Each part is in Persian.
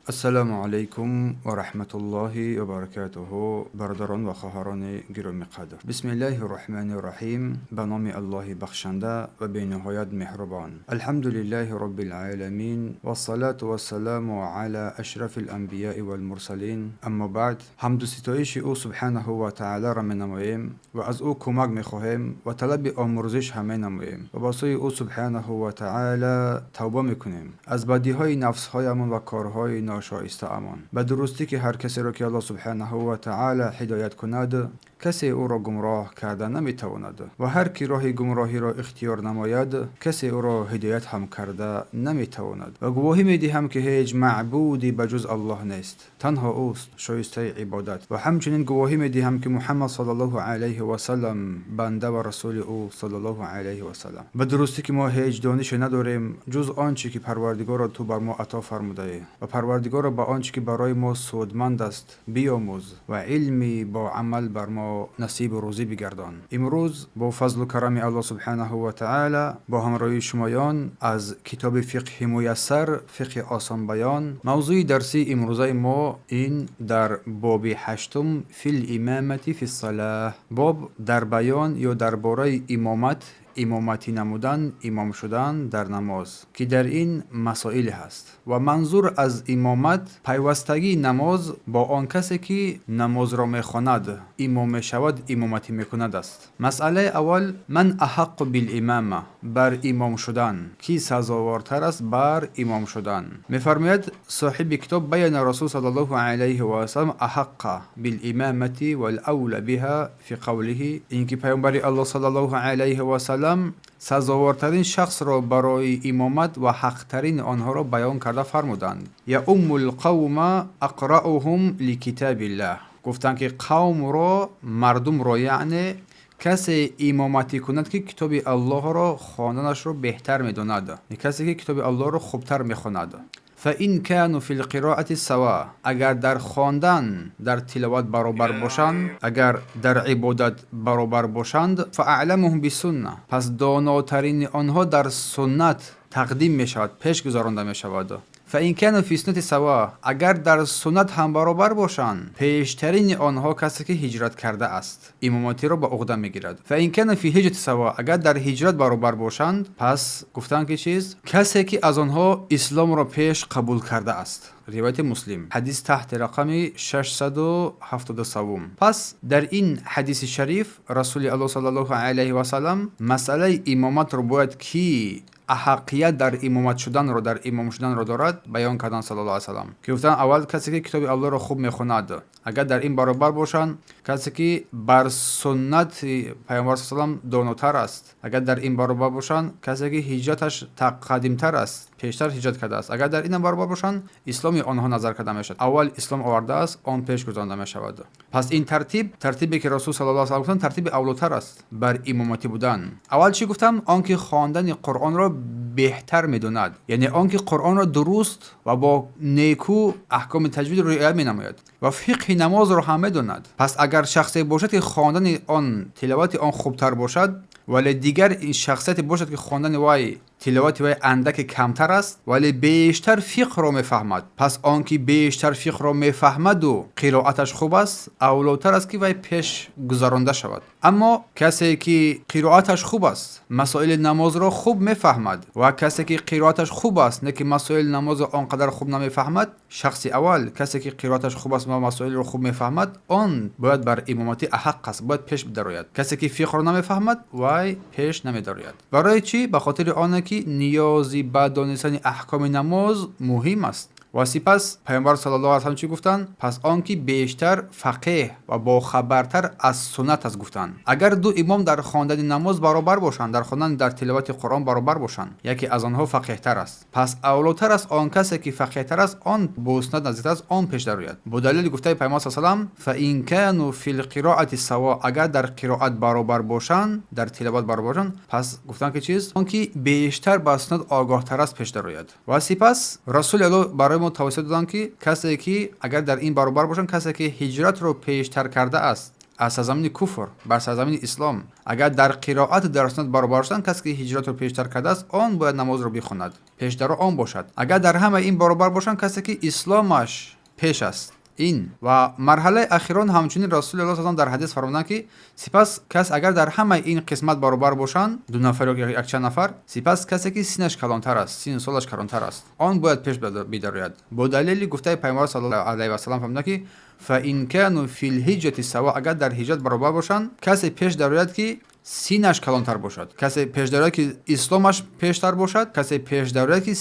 السلام علیکم و رحمت الله و برکاته. برادران و خواهران گرامی قدر، بسم الله الرحمن الرحیم. به نام الله بخشنده و بی نهایت مهربان. الحمدلله رب العالمین و الصلاة و السلام علی اشرف الانبیاء و المرسلین. اما بعد، حمد و ستایش او سبحانه و تعالی را می نماییم و از او کمک می خواهیم و طلب آمرزش هم می نماییم و با سوی او سبحانه و تعالی توبه می کنیم از بدی های نفس هایمان و کارهای ناشایسته امان. به درستی که هر کسی را که الله سبحانه و تعالی هدایت کند، کسی او را گمراه کرده نمیتواند و هر کی راه گمراهی را اختیار نماید، کسی او را هدایت هم کرده نمیتواند. و گواهی میدهم که هیچ معبودی بجز الله نیست، تنها اوست شایسته عبادت. و همچنین گواهی میدهم که محمد صلی الله علیه و سلم بنده و رسول او صلی الله علیه و سلم. به درستی که ما هیچ دانش نداریم جز آنچه که پروردگار تو بر ما عطا فرموده و پروردگار با آنچه که برای ما سودمند است بیاموز و علمی با عمل بر ما نصیب و روزی بگردان. امروز با فضل و کرم الله سبحانه و تعالی با همراهی شمایان از کتاب فقه میسر، فقه آسان بیان، موضوع درسی امروزه ما این در باب 8 فی الامامه فی الصلاه، باب در بیان یا درباره امامتی نمودن، امام شدن در نماز، که در این مسائل هست. و منظور از امامت پیوستگی نماز با آن کسی که نماز را میخواند، امام شود، امامتی میکند است. مسئله اول، من احق بالامامه، بر امام شدن کی سزاوارتر است بر امام شدن؟ میفرماید صاحب کتاب بیان رسول صلی الله علیه و سلم احق بالامامه والاولى بها فی قوله، اینکه پیامبر الله صلی الله علیه و سلم سزاوارترین شخص را برای امامت و حقترین آنها را بیان کرده فرمودند. یا القوم اقرأهم لکتاب الله، گفتند که قوم را، مردم را، یعنی کسی امامتی کند که کتاب الله را خواندنش را بهتر میداند، کسی که کتاب الله را خوبتر میخواند. فإن كانوا في القراءة سواء، اگر در خواندن، در تلاوت برابر باشند، اگر در عبادت برابر باشند، فاعلمهم بالسنه، پس داناترین آنها در سنت تقدیم می شود، پیش گذرانده می شود. فإن كانوا في سنة سواء، اگر در سنت هم برابر باشند، پیشترین آنها کسی که هجرت کرده است امامتی را به عهده میگیرد. فإن كانوا في هجرة سواء، اگر در هجرت برابر باشند، پس گفتن که چیز؟ کسی که از آنها اسلام را پیش قبول کرده است. روایت مسلم، حدیث تحت رقم 673. پس در این حدیث شریف رسول الله صلی الله علیه و سلم مسئله امامت را باید کی احقیت در امامت شدن رو، در امام شدن رو دارد بیان کردن صلی الله علیه و سلم، که گفتن اول کسی که کتاب الله رو خوب میخواند، اگر در این برابر باشن، کسی که بر سنت پیامبر صلی الله علیه و سلم داناتر است، اگر در این برابر باشن، کسی که هجرتش تقدیمتر است، پیشتر هجرت کرده است، اگر در این برابر باشن، اسلام آنها نظر کرده میشد، اول اسلام آورده است، آن پیش گذرانده میشود. پس این ترتیبی که رسول صلی الله علیه و سلم گفتن ترتیب اولاتر است بر امامتی بودن. اول چی گفتم؟ آنکه خواندن قرآن را بهتر میدوند، یعنی آنکه قرآن را درست و با نیکو احکام تجوید را رعایت مینماید و فقه نماز را هم میدوند. پس اگر شخصی باشد که خواندن آن، تلاوت آن خوبتر باشد، ولی دیگر این شخصیت باشد که خواندن وای، تلاوت وای اندک کمتر است، ولی بیشتر فقه را میفهمد، پس آنکه بیشتر فقه را میفهمد و قرائتش خوب است، اولاتر است که وای پیش گذرانده شود. اما کسی که قرائتش خوب است، مسائل نماز را خوب میفهمد، و کسی که قرائتش خوب است نه که مسائل نماز را آنقدر خوب نمیفهمد، شخص اول کسی که قرائتش خوب است و مسائل را خوب میفهمد، آن باید بر امامتی احق است، باید پیش بدراید. کسی که فقه را نمیفهمد وای پیش نمیدراید. برای چی؟ به خاطر آنه که نیازی به دانستن احکام نماز مهم است. و سپس پیامبر صلی الله علیه و سلم چی گفتن؟ پس آنکه بیشتر فقیه و با خبرتر از سنت است گفتن. اگر دو امام در خواندن نماز برابر باشند، در خواندن، در تلاوت قرآن برابر باشند، یکی از آنها فقیه تر است، پس اولاتر است آن کسی که فقیه تر است، آن به سنت نزدیک است، آن پیش درآید. با دلیل گفته پیامبر صلی الله علیه و سلم فإن كانوا فی القراءة سواء، اگر در قرائت برابر باشند، در تلاوت برابر باشند، پس گفتن که چیز؟ آنکه بیشتر به سنت آگاه تر است پیش درآید. و سپس رسول الله برای ما توصیه دادن که کسی که اگر در این برابر باشن، کسی که هجرت رو پیشتر کرده است از سرزمین کفر بر سرزمین اسلام اگر در قرائت در سنت برابر شدن، کسی که هجرت رو پیشتر کرده است آن باید نماز رو بخواند، پیشتر آن باشد. اگر در همه این برابر باشند، کسی که اسلامش پیش است. این و مرحله اخیران همچنین رسول الله صلی الله علیه و آله در حدیث فرمودند که سپس کس اگر در همه این قسمت برابر باشند، دو نفر یا یک چند نفر، سپس کسی که سینش کلانتر است، سین سالش کلانتر است، آن باید پیش بدرید. با دلیل گفته پیامبر صلی الله علیه و سلم فرمودند که فإن كانوا فی الهجرة سواء، اگر در هجرت برابر باشند، کسی پیش درید که سینش کلانتر باشد، کسی پیش درید که اسلامش پیشتر باشد، کسی پیش درید که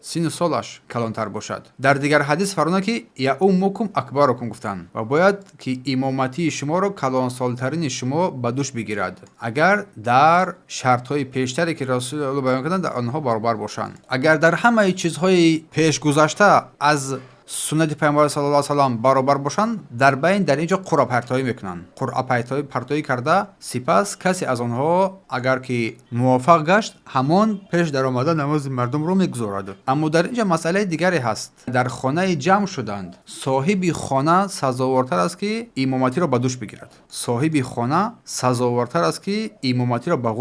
سین سالش کلانتر باشد. در دیگر حدیث فرمودند که یا امکم اکبرکم گفتند و باید که امامتی شما را کلان سالترین شما به دوش بگیرد، اگر در شرط های پیشتری که رسول الله بیان کردند در آنها برابر باشند. اگر در همه چیزهای پیش گذشته از سنت پیامبر صلی الله علیه و سلم برابر باشند، در بین در اینجا قرعه پرتایی میکنند، قرعه پرتایی کرده، سپس کسی از آنها اگر که موافق گشت، همان پیش در آمده نماز مردم رو میگذارد. اما در اینجا مسئله دیگری هست. در خانه جمع شدند، صاحب خانه سزاوارتر است که امامتی را به دوش بگیرد. صاحب خانه سزاوارتر است که امامتی را به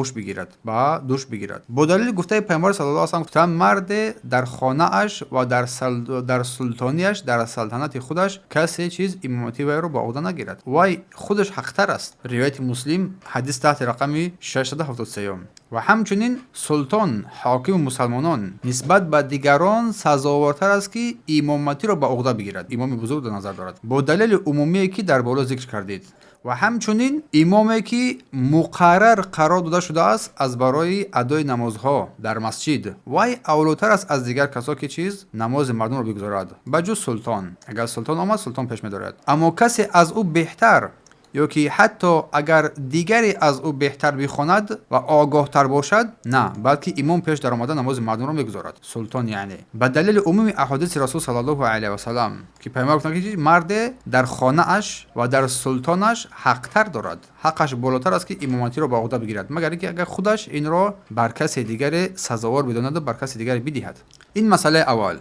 دوش بگیرد. با دلیل گفته پیامبر صلی الله علیه و سلم، مرد در خانه اش و در سلطان در سلطنت خودش کسی چیز امامتی وی رو به عهده نگیرد، وی خودش حقتر است. روایت مسلم حدیث تحت رقم 673. و همچنین سلطان حاکم مسلمانان نسبت به دیگران سزاوارتر است که امامتی را به عهده بگیرد، امام بزرگ در نظر دارد، با دلیل عمومی که در بالا ذکر کردید. و همچنین امامی که مقرر قرار داده شده است از برای ادای نمازها در مسجد، وی اولوتر است از دیگر کسانی که چیز نماز مردم را بگذارد، بجز سلطان. اگر سلطان آمد، سلطان پیش می‌دارد. اما کسی از او بهتر یا که حتی اگر دیگری از او بهتر بخواند و آگاه تر باشد، نه، بلکه امام پیش در آمده نماز مردم را میگذارد، سلطان. یعنی به دلیل عموم احادیث رسول صلی الله علیه و سلم که پیامبر گفتند که مرد در خانه اش و در سلطانش حق تر دارد، حقش بالاتر است که امامتی را به عهده بگیرد، مگر اینکه اگر خودش این را بر کسی دیگر سزاوار بداند و بر کسی دیگر بدهد. این مسئله اول.